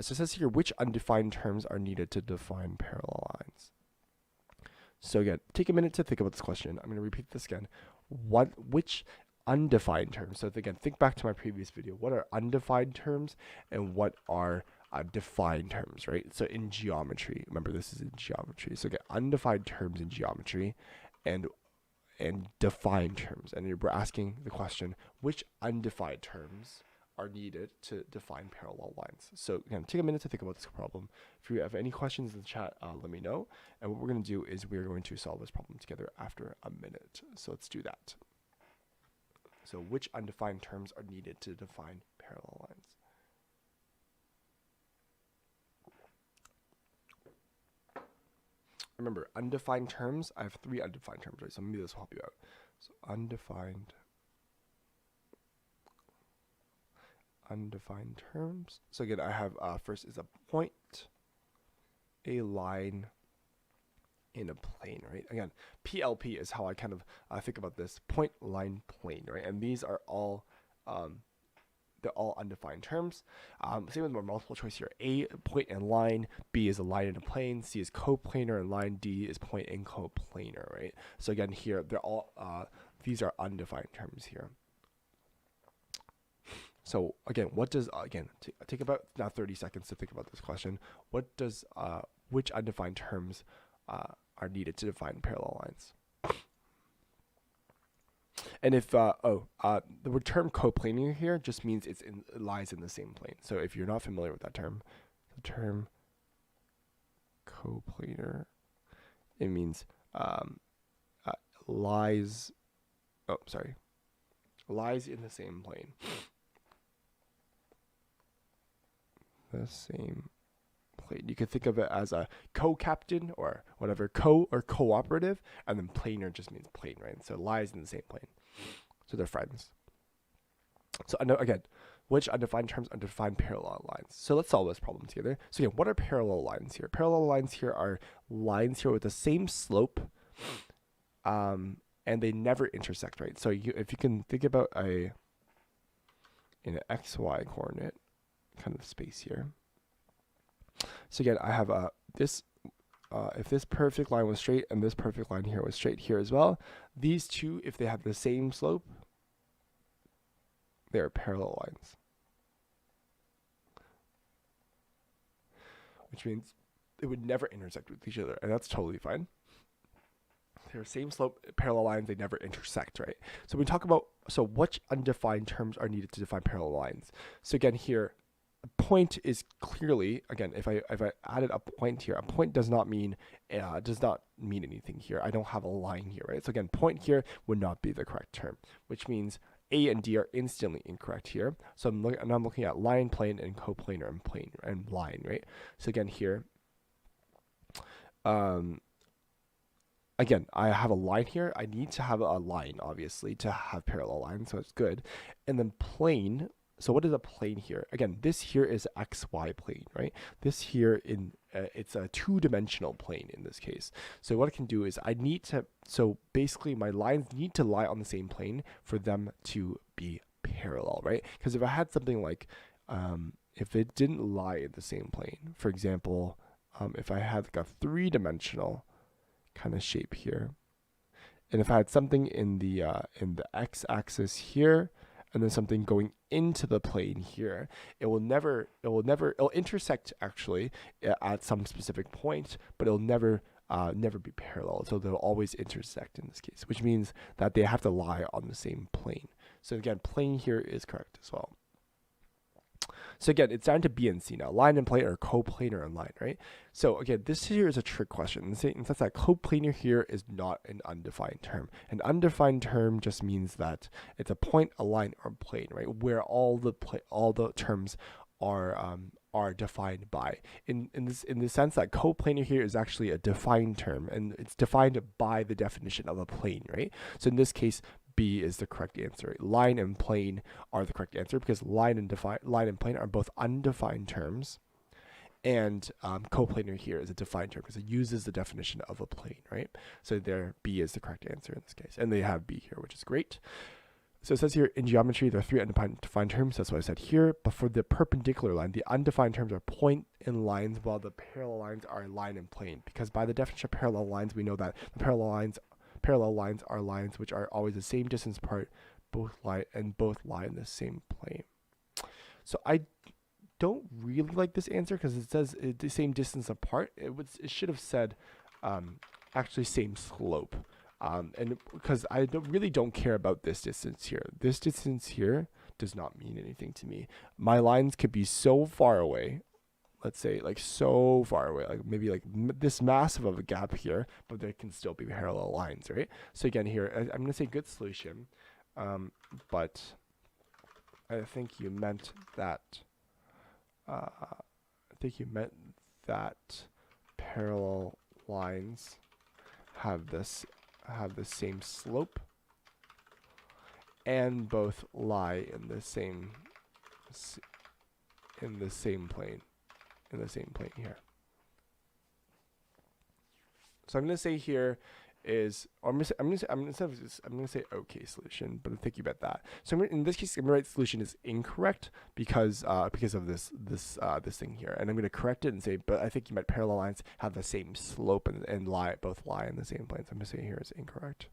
So it says here, which undefined terms are needed to define parallel lines? So again, take a minute to think about this question. I'm going to repeat this again. Which undefined terms? So again, think back to my previous video. What are undefined terms and what are defined terms, right? So in geometry, remember this is in geometry. So again, undefined terms in geometry and defined terms. And we're asking the question, which undefined terms are needed to define parallel lines? So again, take a minute to think about this problem. If you have any questions in the chat, let me know. And what we're going to do is we're going to solve this problem together after a minute. So let's do that. So which undefined terms are needed to define parallel lines? Remember, undefined terms, I have 3 undefined terms, right? So maybe this will help you out. So undefined terms. So again, I have first is a point, a line, in a plane, right? Again, PLP is how I kind of think about this: point, line, plane, right? And these are all they're all undefined terms. Same with more multiple choice here. A, point and line. B is a line and a plane. C is coplanar and line. D is point and coplanar, right? So again, here they're all these are undefined terms here. So again, what does take about now 30 seconds to think about this question. What does which undefined terms are needed to define parallel lines? And if the term coplanar here just means it lies in the same plane. So if you're not familiar with that term, the term coplanar, it means lies in the same plane. The same plane. You could think of it as a co-captain or whatever, or cooperative, and then planar just means plane, right? So it lies in the same plane. So they're friends. So again, which undefined terms undefine parallel lines? So let's solve this problem together. So again, what are parallel lines here? Parallel lines here are lines here with the same slope, and they never intersect, right? So if you can think about in an XY coordinate kind of space here. So again, I have this. If this perfect line was straight and this perfect line here was straight here as well, these two, if they have the same slope, they're parallel lines. Which means they would never intersect with each other, and that's totally fine. They're same slope, parallel lines, they never intersect, right? So we talk about, so which undefined terms are needed to define parallel lines? So again here, a point is clearly, again, if I added a point here, a point does not mean anything here. I don't have a line here, right? So again, point here would not be the correct term, which means A and D are instantly incorrect here. So I'm looking at line, plane, and coplanar and plane and line, right? So again here, again, I have a line here. I need to have a line, obviously, to have parallel lines, so it's good. And then plane. So what is a plane here? Again, this here is XY plane, right? This here it's a 2-dimensional plane in this case. So what I can do is so basically my lines need to lie on the same plane for them to be parallel, right? Because if I had something like, if it didn't lie in the same plane, for example, if I had like a 3-dimensional kind of shape here, and if I had something in the x-axis here, and then something going into the plane here, it'll intersect actually at some specific point, but it'll never be parallel. So they'll always intersect in this case, which means that they have to lie on the same plane. So again, plane here is correct as well. So again, it's down to B and C now. Line and plane are coplanar and line, right? So again, this here is a trick question. In the sense that coplanar here is not an undefined term. An undefined term just means that it's a point, a line, or a plane, right? Where all the terms are defined by. In the sense that coplanar here is actually a defined term, and it's defined by the definition of a plane, right? So in this case, B is the correct answer. Line and plane are the correct answer because line and plane are both undefined terms, and coplanar here is a defined term because it uses the definition of a plane, right? So there, B is the correct answer in this case, and they have B here, which is great. So it says here in geometry, there are three undefined terms. That's what I said here. But for the perpendicular line, the undefined terms are point and lines, while the parallel lines are line and plane. Because by the definition of parallel lines, we know that the parallel lines are lines which are always the same distance apart, both lie in the same plane. So I don't really like this answer because it says the same distance apart. It should have said actually same slope. And because I really don't care about this distance here. This distance here does not mean anything to me. My lines could be so far away, let's say like so far away, like maybe like this massive of a gap here, but there can still be parallel lines, right? So again, here, I'm going to say good solution, but I think you meant that, parallel lines have the same slope and both lie in the same plane here. So I'm going to say here is, or I'm going to say okay solution, but I'm thinking about that. So in this case, I'm going to write solution is incorrect because of this thing here, and I'm going to correct it and say, but I think you meant parallel lines have the same slope and both lie in the same plane. So I'm going to say here is incorrect.